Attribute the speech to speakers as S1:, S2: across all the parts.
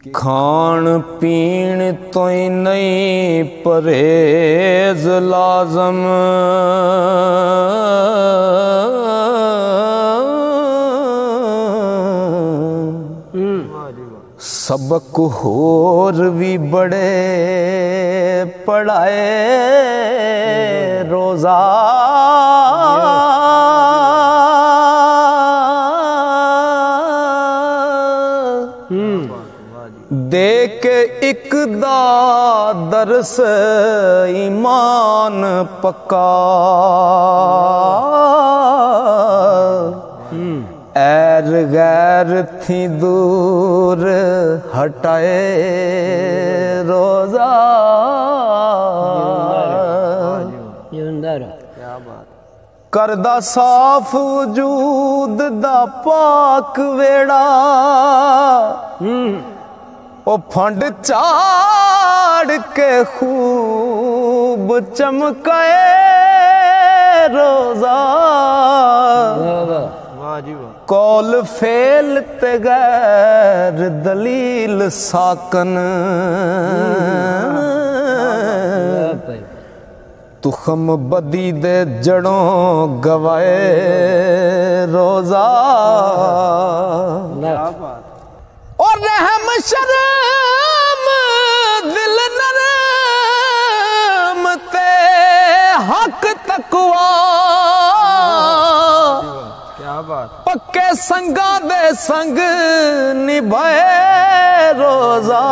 S1: खान पीन तो ही नहीं परहेज लाजम, सबक होर भी बड़े पढ़ाए रोजा देख एक दा दरस ईमान पक्का एर गैर थी दूर हटाए रोजा।
S2: क्या बात
S1: करदा साफ वजूद दा पाक वेड़ा ओ फंड चाड़ के खूब चमकाए रोजा। कौल फेल ते गैर दलील साकन तुखम बदी दे जड़ों गवाए रोजा। और रहम शर्म दिल नरम ते हक तकवा
S2: क्या बात
S1: पक्के संगा दे संग निभाए रोजा।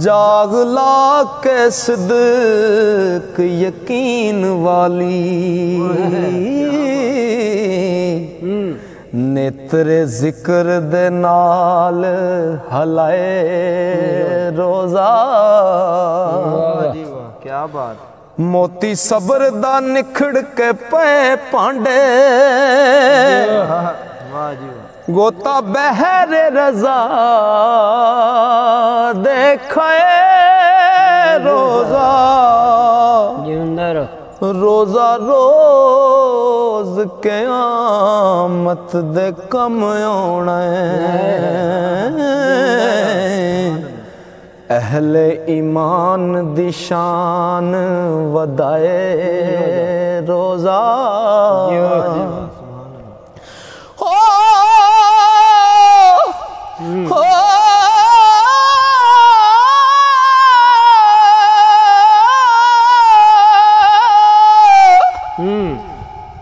S1: जाग ला के सिद्क यकीन वाली नेत्रे जिक्र दे नाल हलाए रोजा।
S2: क्या बात
S1: मोती सबर दा निखड़ के पे पांडे गोता बहरे रजा देखे रोजा। रोजा रोज क़यामत दे कम आउणा अहले ईमान दी शान वधाए रोजा।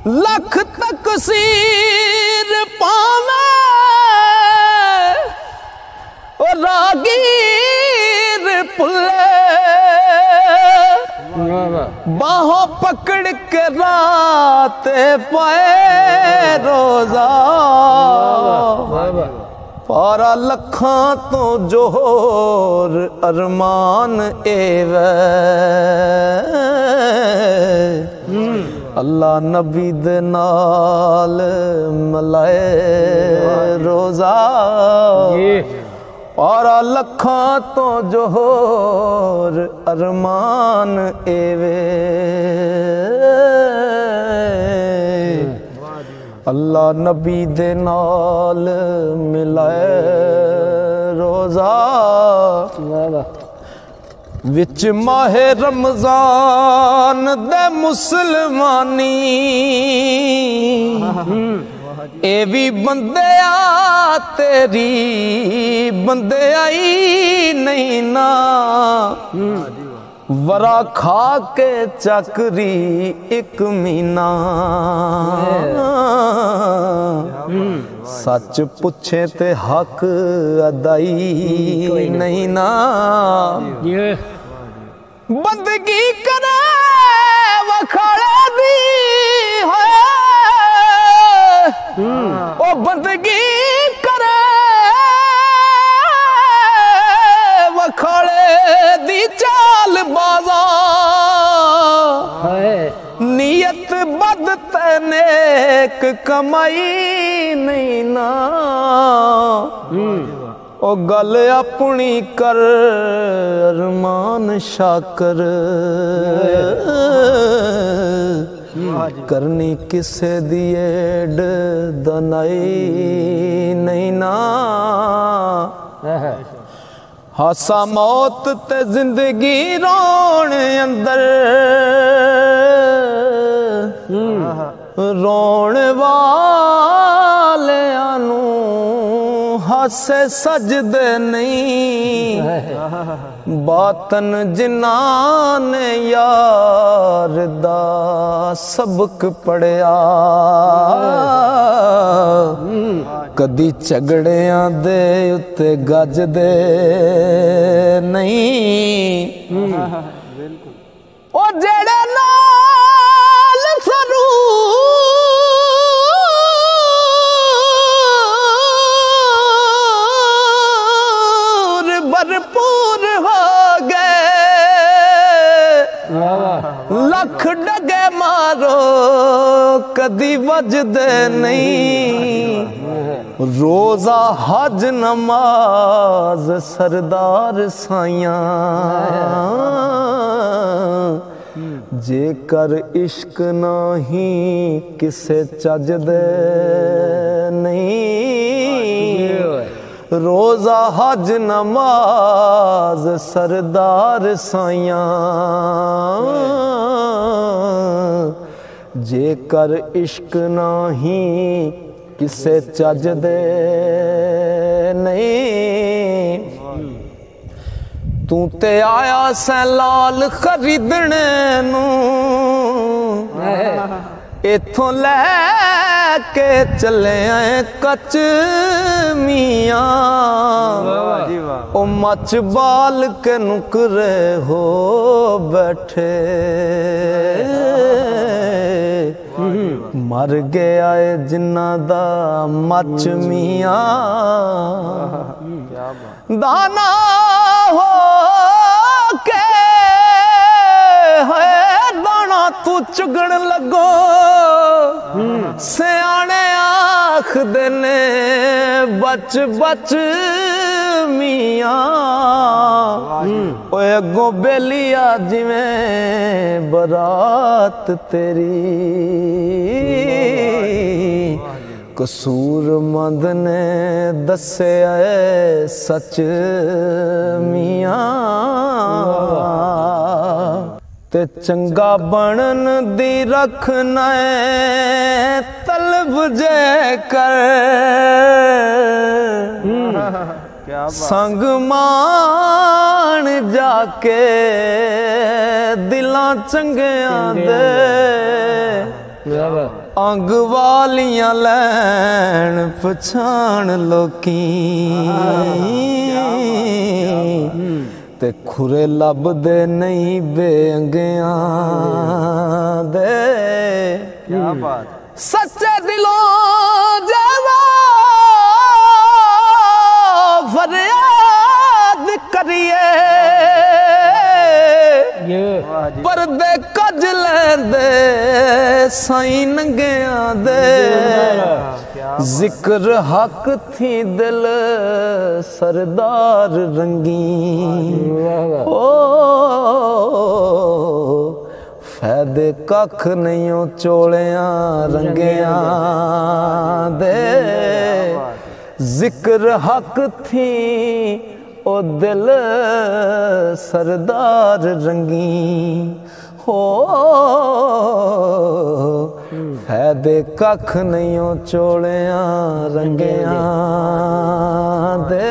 S1: लख तक सीर पावे और रागीर पुले बाहों पकड़ के रात पाए रोजा। पारा लखा तो जोर अरमान एवे अल्लाह नबी दे नाल मलाए रोजा। और लखा तो जोर अरमान एवे अल्लाह नबी दे नाल मिलाए रोजा। विच माहे रमजान दे मुसलमानी ए भी बंदे आ तेरी बंदे आई नहीं ना। वरा खा के चकरी एक मीना सच पुछे ते हक अदाई नहीं ना। बंदगी करे वखाड़े दी है ओ बंदगी करे वखाड़े दी चाल बाजा। नियत बद ते नेक कमाई नहीं ना। ओ गल अपनी कर अरमान शाकर करनी किसे दी एड दनाई नहीं ना हासा मौत ते जिंदगी रोण अंदर रोण वालियां नू हासे सजदे नहीं बातन जिन्हां ने यार दा सबक पढ़िया कदी झगड़ियां दे उत्ते गजदे नहीं ओ जेड़े नाल सरूर भरपूर हो गए लख डगे मारो कदी वजदे नहीं रोजा हज नमाज सरदार साइयां जेकर इश्क नाही किसे चजदे नहीं रोजा हज नमाज सरदार साइयां जेकर इश्क नाही किसे चजदे नहीं तू ते आया सै लाल खरीदने नू इथों लैके चले आए कच मियां ओ मच बाल के नुकरे हो बैठे मर गया है जिन्ना दा मच मियां दाना हो के है दाना तू चुगण लगो सियाने आखदे ने बच बच मियां ओए अगों बेलिया जिवें बरात तेरी कसूरमंद ने दसे सच मियां ते चंगा बनन दी रखना तलब जे कर संग मान जाके दिलां चंगियां दे अंग वालियां लैन पछाण लोकी ते खुरे लभदे नहीं बेअंगियां दे
S2: क्या बात
S1: सच्चे दिलों जवा फरियाद करिए परदे कज लेंदे साईं नंगियां दे जिक्र हक थी दिल सरदार रंगी ओ फैदे कख नहीं चोलियां रंगियां दे जिक्र हक थी ओ दिल सरदार रंगी हो फैदे कख नहीं चोलियां रंगियां दे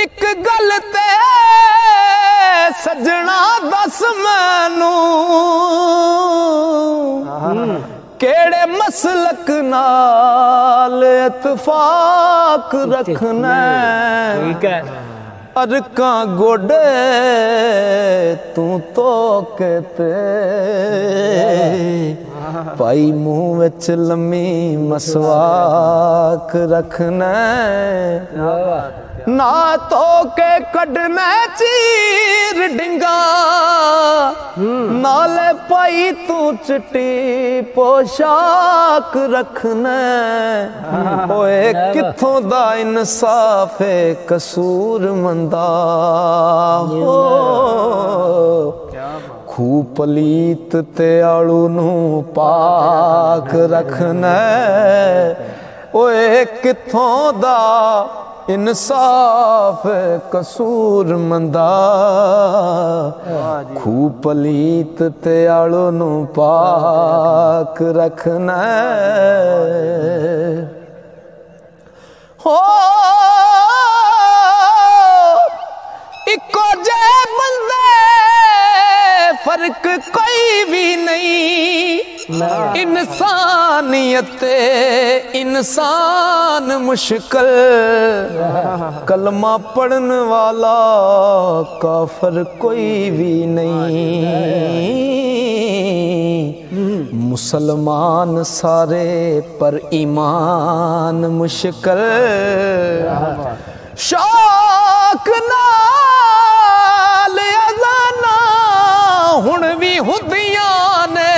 S1: एक गल ते सजना दस मैनू केड़े मसलक नाल इत्फाक रखना अरका गोडे तू तो कहते पाई मुंह विच लम्मी मसवाक रखना ना तो के कढ़ना चीर डिंगा नाले पाई तू चिट्टी पोशाक रखना ओए किथों दा इंसाफ कसूर मंदा हो ਖੂ ਪਲੀਤ ਤੇ ਆਲੂ ਨੂੰ ਪਾਕ ਰੱਖਣਾ ਓਏ ਕਿੱਥੋਂ ਦਾ इंसाफ कसूर मंदा खू पलीत ते आलू नू पाक रखना हो इको जे बंदे फर्क कोई भी नहीं इंसानियत इंसान मुश्किल कलमा पढ़ने वाला काफर कोई भी नहीं मुसलमान सारे पर ईमान मुश्किल शौक नाल अज़ाना हुण भी हुदियां ने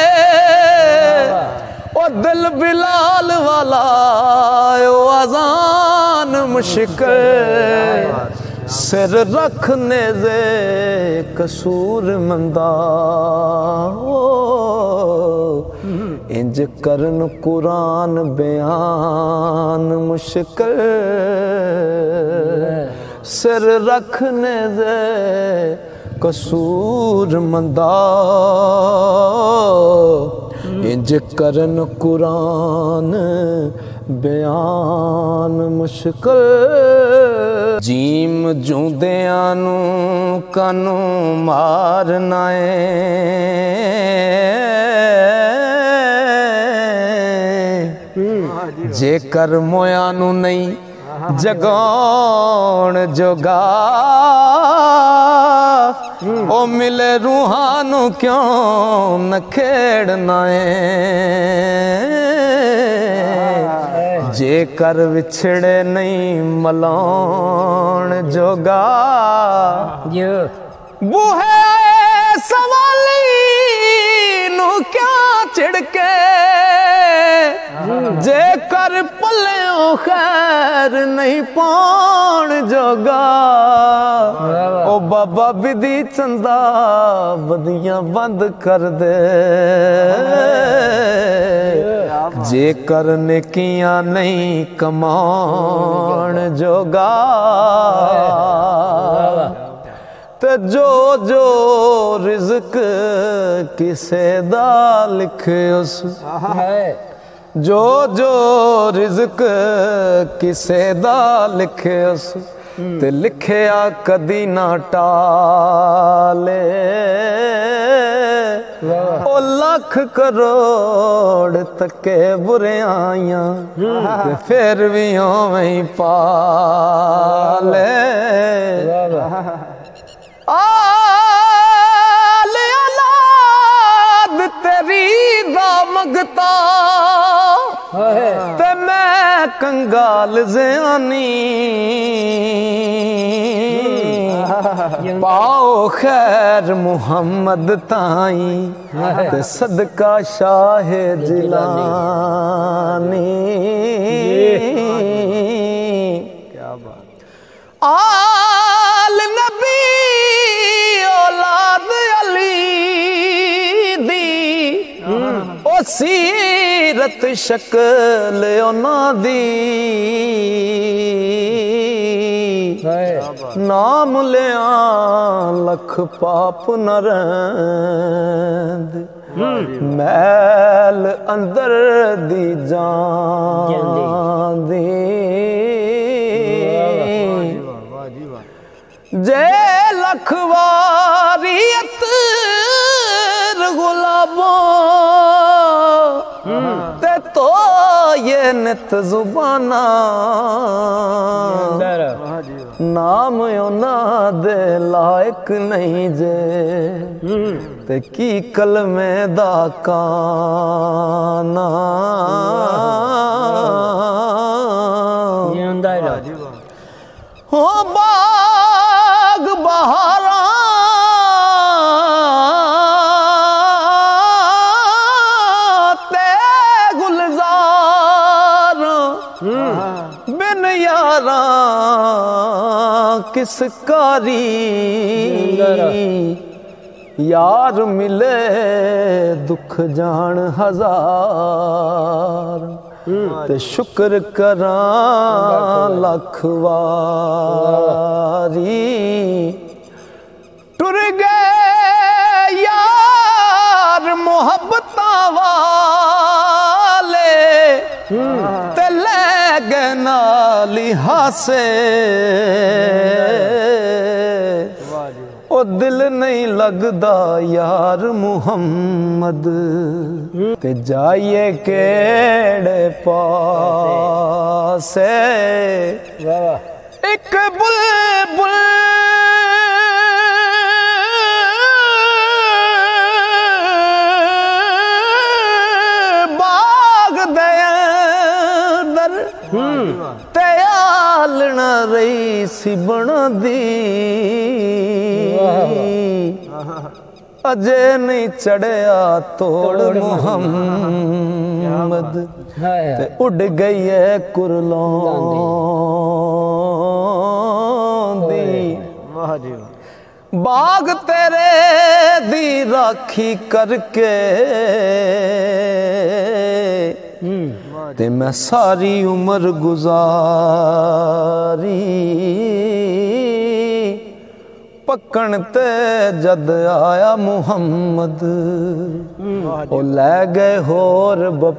S1: ओ दिल बिलाल वाला ओ अज़ान मुश्किल सिर रखने दे कसूर मंदा इंज करन कुरान बयान मुश्किल सिर रखने दे कसूर मंदा इंज करन कुरान बयान मुश्किल जीम जूंदियां नू कानू मारना है जेकर मोया नू नहीं जगाउण जोगा ओ मिले रूहानू क्यों न खेड़ना है जेकर विछड़े नहीं मलाउण जोगा बूहे सवाली नू क्या चिड़के जेकर पल्ले खैर नहीं पाउण जोगा ओ बाबा बिधी चंदा बदियां बंद कर दे जेकर नेकियां नहीं कमाउण जोगा ते जो जो रिज़्क किसे दा लिखे उस जो जो रिज़्क किसे दा लिखे उस ते लिखिया कदी ना टाले ओ लख करोड़ तके बुरे आइयां ते फिर भी ओवें ही पाले आले औलाद तेरी दा मंगता ते मैं कंगाल ज़यानी पाओ खैर मुहम्मद ताई ते सदका शाह जिलानी क्या बात आल नबी औलाद अली दी ओ सीरत शक्ल ओना दी नाम लिया लख पाप न रहंद मैल अंदर दी जान दी जे लख वारियत गुलाबों ते तो ये नित जुबाना नाम ओना दे लायक नहीं जे ते की कलमे दा काना हो बाग बहारा ते गुलजार बिन यारा किस कारी यार मिले दुख जान हजार ते शुक्र करां लख वारी टुर गए यार मोहब्बतां वाले ते ले गए नाल हासे ओ दिल नहीं लगदा यार मुहम्मद ते जाइए केड़े पासे एक बुलबुल बाग दे अंदर ते आलना रही सी बनदी अजे नहीं चढ़िया तोड़ मुहम्मद ते उड़ गई है कुरलों दी बाग तेरे दी राखी करके ते मैं सारी उम्र गुजारी पकन ते जद आया मुहम्मद ओ ले गए होर बपारी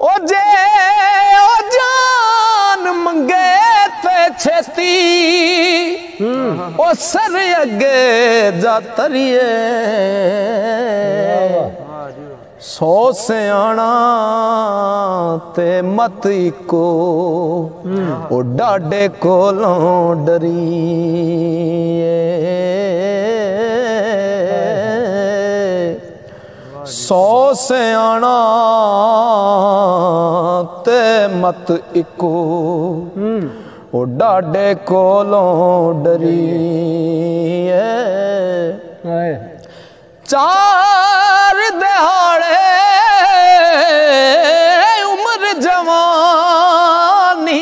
S1: ओ जे ओ जान मंगे ते छेती ओ सर अगे जा तरिए सौ सियाणा ते मत इको ओ डाडे कोलों डरिए सौ सियाणा ते मत इको ओ डाडे कोलों डरिए चार दहाड़े उम्र जवानी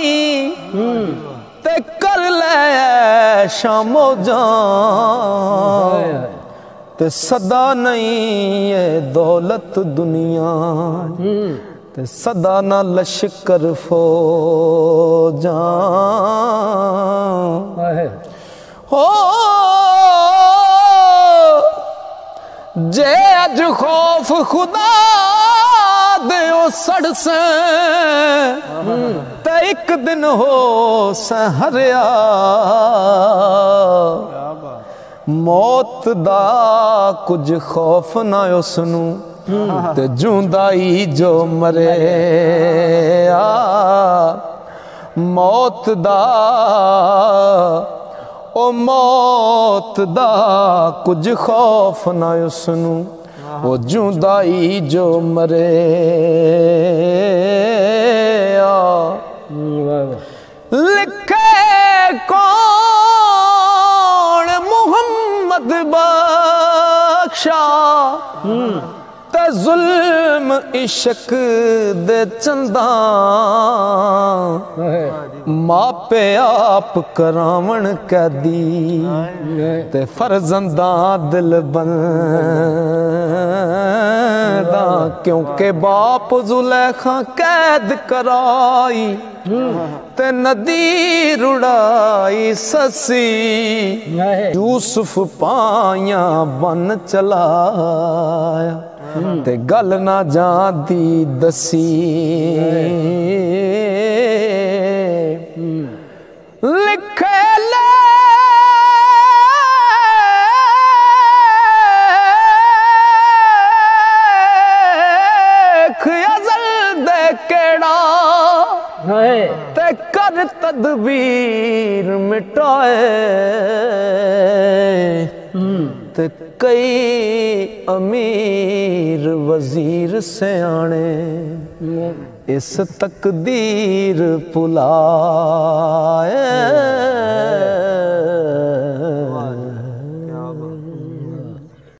S1: ते कर ले शामो जान ते सदा नहीं है दौलत दुनिया ते सदा ना लश्कर फौजा हो जे अज खौफ खुदा दे ओ सड़ से ते एक दिन हो सहरिया मौत दा कुछ खौफ ना उसनू ते जूंदा ही जो मरे मौत दा ओ मौत दा कुछ खौफ ना उसनू ओ जूंदा ही जो मरे लिखे कौन मुहम्मद बख्शा ते जुल्म इश्क दे चंदा मापे आप करावण कैदी ते फर्जंदा दिल बंदा क्योंकि बाप जुलेखा कैद कराई ते नदी रुड़ाई ससी यूसुफ पाया बन चलाया ते गल ना जाती दसी लिखे लेख अज़ल दे केड़ा ते कर तदबीर मिटाए ते कई अमीर वजीर सियाणे इस तकदीर पुलाए